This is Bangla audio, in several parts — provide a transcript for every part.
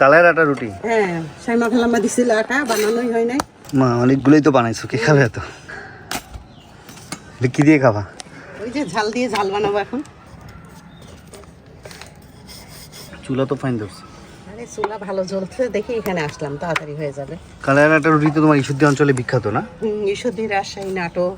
কালার আটা রুটি? হ্যাঁ, সাইমা ফেলাম্মা দিছিল আটা, বানানোই হয় নাই। মা অনেকগুলোই তো বানাইছো, কে খাবে এত? কি দিয়ে খাবা? ওই যে ঝাল দিয়ে ঝাল বানাবো এখন। চুলা তো ফাইন ধরছে। আরে চুলা ভালো জ্বলছে দেখি এখানে আসলাম, তাড়াতাড়ি হয়ে যাবে। কালার আটা রুটি তো তোমার ঈশ্বরদী অঞ্চলে বিখ্যাত না? ঈশ্বরদী, রাজশাহী, নাটোর।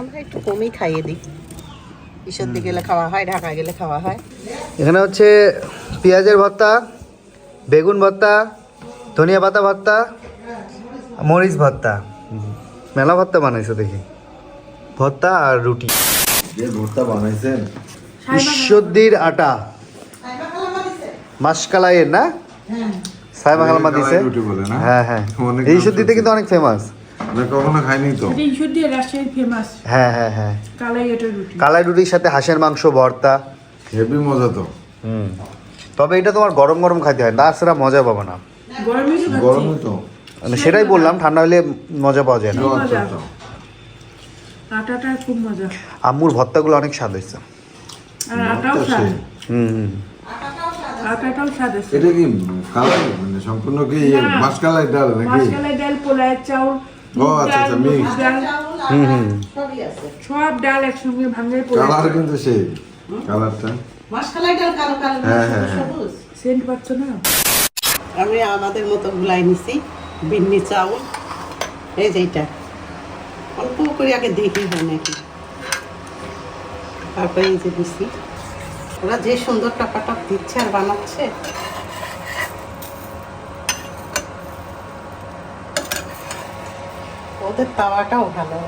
আমরা একটু কমই খাইয়ে দিই। ঈশ্বরদী গেলে খাওয়া হয়, ঢাকা গেলে খাওয়া হয়। এখানে হচ্ছে পেঁয়াজের ভর্তা, বেগুন ভর্তা, ধনিয়া পাতা ভর্তা, মরিচ ভর্তা, মেলা ভর্তা বানাইছো দেখি। ভর্তা আর রুটি। যে ভর্তা বানাইছেন ঈশ্বরদীর আটা, মাসকালাইয়ের না? সাইমা খালাম্মা দিছে। রুটি বলে না? হ্যাঁ হ্যাঁ, অনেক এই নাম ঈশ্বরদীতে কিন্তু অনেক ফেমাস। না, কখনো খাইনি তো। ঈশ্বরদী রাজশাহীর ফেমাস হ্যাঁ হ্যাঁ হ্যাঁ, কালাই এটার রুটি। কালাই রুটির সাথে হাঁসের মাংস ভর্তা। হেভি মজা তো। তবে এটা তোমার গরম গরম খাইতে হয়, না সেটা মজা পাবো না। গরমে তো খাচ্ছি। গরমই তো। মানে সেটাই বললাম, ঠান্ডা হলে মজা পাওয়া যায় না। খুব আচ্ছা, মজা। আচ্ছা। আটাটা খুব মজা, আম্মুর ভর্তাগুলো অনেক স্বাদ হয়েছে। আর আটাও ভর্তা স্বাদ, সেই। হুম। আটাটাও স্বাদ আছে। এটা কি কালাই মানে সম্পূর্ণ কি মাসকালাই ডাল নাকি? মাসকালাই ডাল, পোলায়ের চাউল, ও আচ্ছা আচ্ছা, মিক্স। ডাল, সবই আছে। সব ডাল একসঙ্গে ভাঙে কালার কিন্তু সেই কালারটা। মাসকালাই ডাল কালো কালো, হ্যাঁ, হ্যাঁ, সবুজ। সেন্ট পাচ্ছ না? আমি আমাদের মতো গুলাই নিছি, বিন্নি চাউল। এই যে এইটা অল্প করে আগে দেখি হয় নাকি, তারপরে এই যে দিছি। ওরা যে সুন্দর টপাটপ দিচ্ছে আর বানাচ্ছে। ওদের তাওয়াটাও ভালো,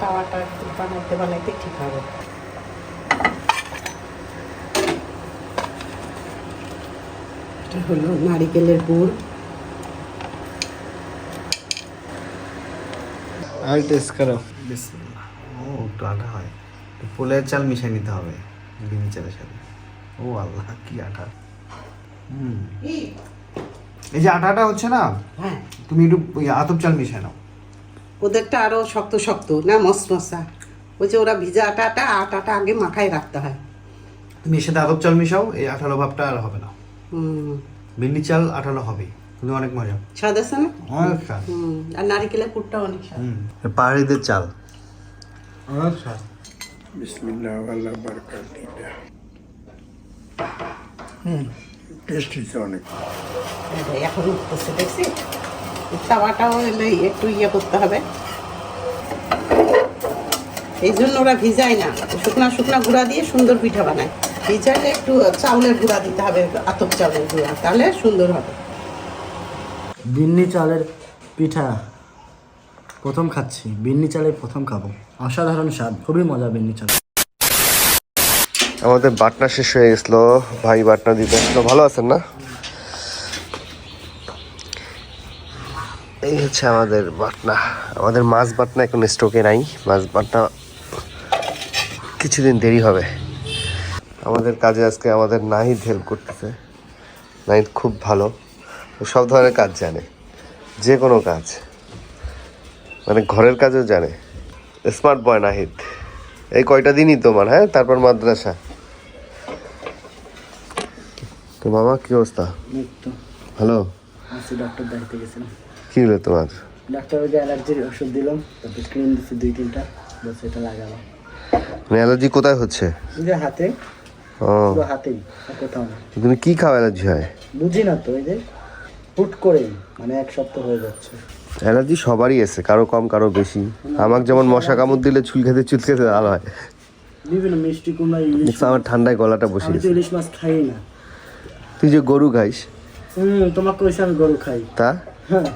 তাওয়াটা একটু বানাইতে বানাইতে ঠিক হবে। এটা হলো নারিকেলের গুড়। আর টেস্ট করো। ও একটু আটা হয়, পোলের চাল মিশিয়ে নিতে হবে বিনি চালের সাথে। ও আল্লাহ, কি আটা! এই যে আটাটা হচ্ছে না, হ্যাঁ, তুমি একটু আতপ চাল মিশিয়ে নাও। ওদেরটা আরো শক্ত শক্ত না, মশমশা। ওই যে ওরা ভিজা আটাটা আগে মাখায় রাখতে হয়। তুমি এর সাথে আতপ চাল মিশাও, এই আঠালো ভাবটা আর হবে না। বিন্নি চাল আঠালো হবে, কিন্তু অনেক মজা। স্বাদ আছে না? অনেক স্বাদ। আর নারিকেলের পুরটা অনেক স্বাদ। পাহাড়িদের চাল। আচ্ছা। বিসমিল্লাহ আল্লাহ বারকাতিল্লাহ। টেস্ট হচ্ছে অনেক। এই যে এখন উঠতেছে, দেখছি তাওয়াটাও এলে একটু ইয়ে করতে হবে। এই জন্য ওরা ভিজায় না, শুকনা শুকনা গুঁড়া দিয়ে সুন্দর পিঠা বানায়। ভিজাইলে একটু চাউলের গুঁড়া দিতে হবে, আতপ চাউলের গুঁড়া, তাহলে সুন্দর হবে। বিন্নি চালের পিঠা প্রথম খাচ্ছি, বিন্নি চালের প্রথম খাবো। অসাধারণ স্বাদ, খুবই মজা বিন্নি চাল। আমাদের বাটনা শেষ হয়ে গেছিলো, ভাই বাটনা দিতে আসলো। ভালো আছেন না? এই হচ্ছে আমাদের বাটনা, আমাদের মাছ বাটনা এখন স্টকে নাই। মাছ বাটনা কিছুদিন দেরি হবে। আমাদের কাজে আজকে আমাদের নাহিদ হেল্প করতেছে। নাহিদ খুব ভালো, ও সব ধরনের কাজ জানে, যে কোনো কাজ, মানে ঘরের কাজও জানে। Smart boy Nahid. এই কয়টা দিনই তোমার, হ্যাঁ, তারপর মাদ্রাসা। তো মামা, কি অবস্থা? ভালো? আজকে ডাক্তার দেখাতে গেছিলাম। কি হলো তোমার? ডাক্তার ওই যে অ্যালার্জির ওষুধ দিলাম, তারপর ক্রিম দিচ্ছি 2-3টা, বস এটা লাগালাম। মানে অ্যালার্জি কোথায় হচ্ছে? এই যে হাতে, ও, পুরো হাতেই, আর কোথাও না। তুমি কি খাও অ্যালার্জি হয়? বুঝি না তো, এই যে হুট করেই মানে 1 সপ্তাহ হয়ে যাচ্ছে। অ্যালার্জি সবারই আছে, কারো কম কারো বেশি। আমাকে যেমন মশা কামড় দিলে চুল খেতে ভালো হয়। বিভিন্ন মিষ্টি কুমড়া, ইলিশ দেখছো আমার ঠান্ডায় গলাটা বসে আমি তো গেছে। ইলিশ মাছ খাই না। তুই যে গরু খাইস। তোমাকে কইছে আমি গরু খাই। তা হ্যাঁ,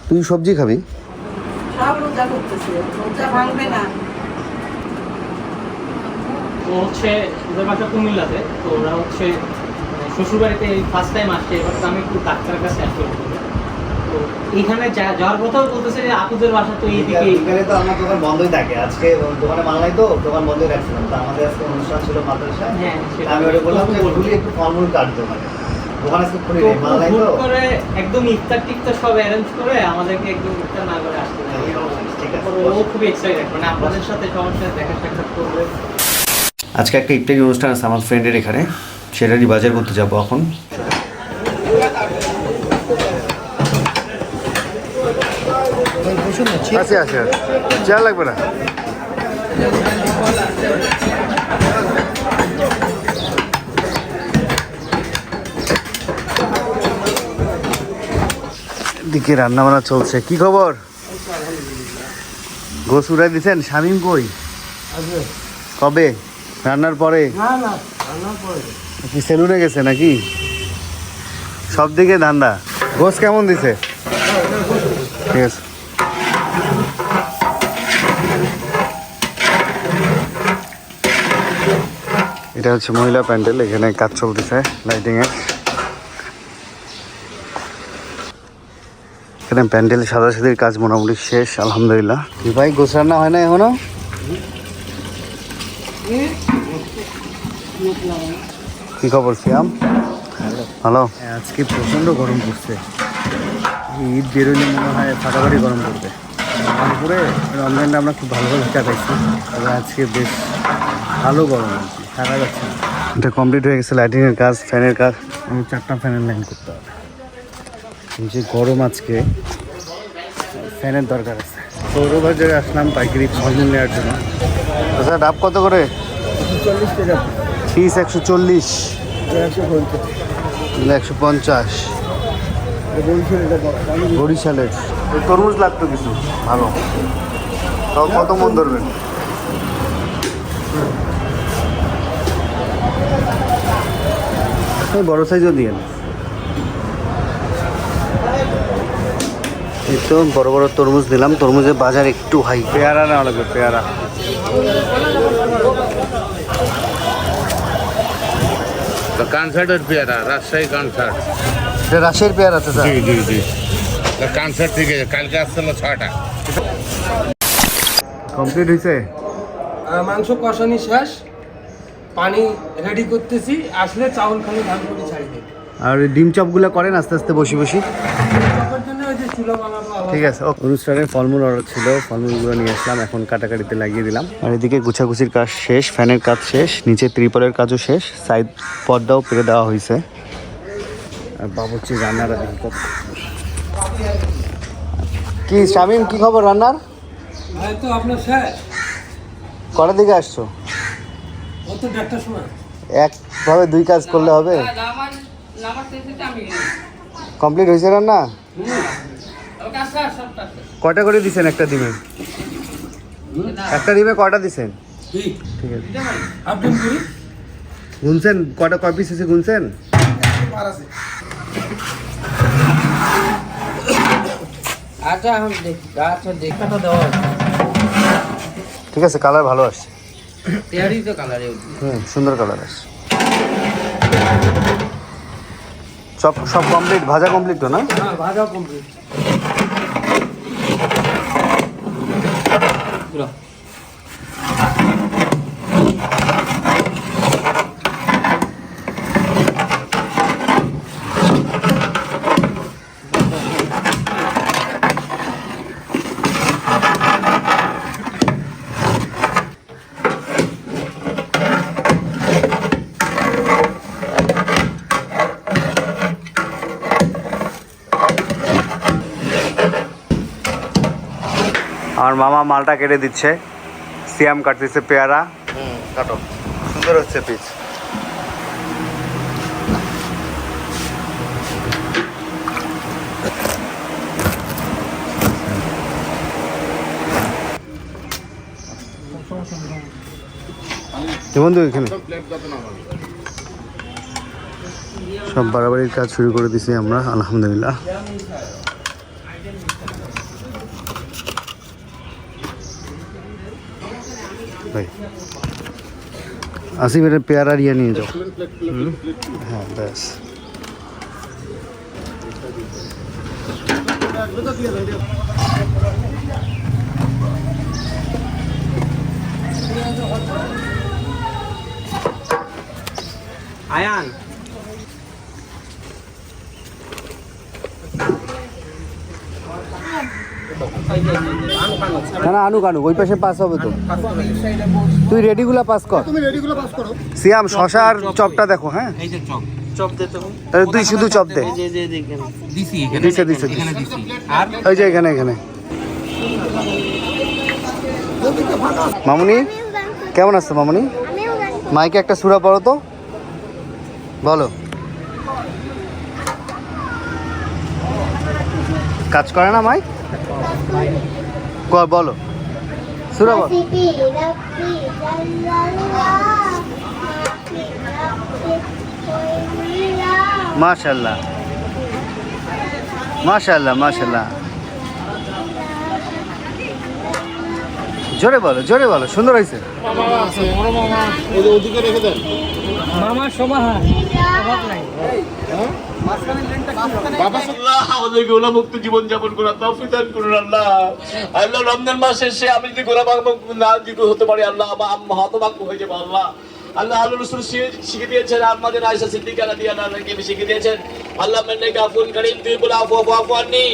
তুই সবজি খাবি? সব রোজা করতেছে, রোজা ভাঙবে না। ও হচ্ছে ওদের বাসা কুমিল্লাতে, তো ওরা হচ্ছে শ্বশুরবাড়িতে ফার্স্ট টাইম আসছে। এবার তো আমি একটু ডাক্তারের কাছে আসতে হবে, তো এইখানে যাওয়ার কথাও বলতেছে যে আপুদের বাসা তো এইদিকে। বিকালে তো আমার দোকান বন্ধই থাকে, আজকে দোকানে মাল নাই তো দোকান বন্ধই রাখছিলাম। তো আমাদের আজকে অনুষ্ঠান ছিল মাদ্রাসায়। হ্যাঁ, সেটা আমি ওটা বললাম যে বলবো। খুলি একটু ফলমূল কাটতো, মানে দোকান আজকে খুলি তো নেই, মাল নাই তো। হুট করে একদম ইফতার টিফতার সব অ্যারেঞ্জ করে আমাদেরকে একদম ইফতার না করে আসতে হবে। ঠিক আছে, ও খুবই এক্সাইটেড, মানে আপনাদের সাথে সবার সাথে দেখা সাক্ষাৎ করবে। আজকে একটা ইফতারি অনুষ্ঠান আছে আমার ফ্রেন্ডের এখানে, সেটারই বাজার করতে যাবো এখন। আছে আছে চেয়ার লাগবে না। দিকে রান্না বান্না চলছে। কি খবর? গোস উড়াই দিছেন? শামিম কই? কবে? রান্নার পরে? কি সেলুনে গেছে নাকি? সব দিকে ধান্দা। গোস কেমন দিছে? ঠিক আছে। এটা হচ্ছে মহিলা প্যান্ডেল, এখানে কাজ চলতেছে লাইটিং এর। এখানে প্যান্ডেল সাদাসাদির কাজ মোটামুটি শেষ আলহামদুলিল্লাহ। কি ভাই গোস রান্না হয় না এখনো? কি খবর সিয়াম? ভালো। আজকে প্রচণ্ড গরম পড়ছে, ঈদ বেরোলে মনে হয় ফাটাফাটি গরম পড়বে। তারপরে রমজানটা আমরা খুব ভালোভাবে কাটাইছি, তবে আজকে বেশ ভালো গরম আর কি, থাকা যাচ্ছে না। এটা কমপ্লিট হয়ে গেছে, লাইটিংয়ের কাজ, ফ্যানের কাজ। আমি 4টা ফ্যানের লাইন করতে হবে, যে গরম আজকে ফ্যানের দরকার আছে। সৌরবাজারে আসলাম পাইকারি ফলমূল নেওয়ার জন্য। আচ্ছা ডাব কত করে? 40 টাকা। পিস 140, 150। 150। বরিশালের তরমুজ লাগতো কিছু ভালো। তাও কত মন ধরবেন? বড় সাইজও দিয়ে এই তো বড় বড় তরমুজ দিলাম। তরমুজের বাজার একটু হাই। পেয়ারা নেওয়া লাগবে, পেয়ারা। কনসার্টের পেয়ারা, রাজশাহী কনসার্ট। এটা রাজশাহীর পেয়ারা আছে স্যার? জি জি জি, কনসার্ট থেকে কালকে আসছিল 6টা। কমপ্লিট হয়েছে? মাংস কষানি শেষ, পানি রেডি করতেছি, আসলে চাউল খালি ধান করে ছাড়ি দেব। আর ডিম চপগুলো করেন আস্তে আস্তে বসে বসে। তারপর জন্য ওই যে চুলা বানাবো আলাদা। ঠিক আছে। অনুষ্ঠানের ফলমূল অর্ডার ছিল, ফলমূলগুলো নিয়ে আসলাম, এখন কাটাকাটিতে লাগিয়ে দিলাম। আর এদিকে গুছাগুছির কাজ শেষ, ফ্যানের কাজ শেষ, নিচে ত্রিপলের কাজও শেষ, সাইড পর্দাও পেরে দেওয়া হয়েছে। আর বাবুর্চি রান্নাটা দেখি কত। কি শামিম, কি খবর রান্নার? হয়তো আপনার শেষ, কটার দিকে আসছো? অত 1:30টার সময়। একভাবে 2 কাজ করলে হবে? কমপ্লিট হয়েছে রান্না? কয়টা করে দিছেন একটা ডিমে? একটা ডিমে কয়টা দিছেন? ঠিক আছে। আপনি করি গুনছেন কয়টা, কয় পিস আছে গুনছেন? আচ্ছা এখন দেখি, আচ্ছা দেখাটা দেওয়া ঠিক আছে, কালার ভালো আসছে। তেয়ারি তো কালারে। সুন্দর কালার আসছে। সব কমপ্লিট, ভাজা কমপ্লিট তো না? হ্যাঁ ভাজা কমপ্লিট। আমার মামা মালটা কেটে দিচ্ছে, সিয়াম কাটতেছে পেয়ারা। কাটো, সুন্দর হচ্ছে পিস। বন্ধু এখানে সব বাড়াবাড়ির কাজ শুরু করে দিছি আমরা আলহামদুলিল্লাহ। ভাই আসিফ এর পেয়ারা ইয়ে নিয়ে যাও। হ্যাঁ ব্যাস। আয়ান আম খান আছে। না না আনুক আনুক, ওই পাশে পাস হবে তো। তুই রেডিগুলা পাস কর। সিয়াম শশা আর চপটা দেখো, হ্যাঁ তাহলে তুই শুধু চপ দে। দিছে দিছে ওই যে এখানে এখানে। মামুনি কেমন আছো মামুনি? মাইকে একটা সুরা পড়ো তো, বলো। কাজ করে না মাইক? বলো সুরা বলো। মাশাআল্লাহ মাশাআল্লাহ মাশাআল্লাহ, জোরে বলো জোরে বলো, সুন্দর হয়েছে। মামার সমাহার অভাব নাই। আমাদেরকে গোলামুক্ত জীবন যাপন করার তৌফিক দান করুন আল্লাহ। আল্লাহ রমজান মাস শেষে আমি যদি গোলামুক্ত না হতে পারি আল্লাহ, আমার হতভাগ্য হয়ে যাবে আল্লাহ। আল্লাহ আল্লাহ রাসূল শিখিয়ে দিয়েছেন, আমাদের আয়েশা সিদ্দিকা রাদিয়াল্লাহু আনহাকে শিখিয়ে দিয়েছেন, আল্লাহ মান্নাকা আফুন কারীম তুহিব্বুল আফওয়া ফা'ফু আন্নি।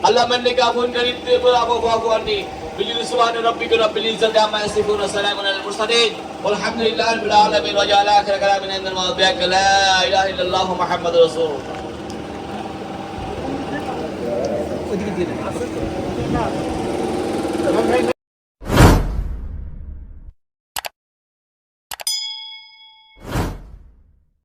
আল্লাহ মান্নাকা আফুন কারীম তুহিব্বুল আফওয়া ফা'ফু আন্নি। বিজলি সুবহান রাব্বিকা রাব্বিল ইজ্জাতি আম্মা ইয়াসিফুন ওয়া সালামুন আলাল মুরসালিন ওয়ালহামদুলিল্লাহি রাব্বিল আলামিন ওয়া জাআলা আখিরা কালামিনা ইন্নাল মাউত লা ইলাহা ইল্লাল্লাহু মুহাম্মাদুর রাসূলুল্লাহ।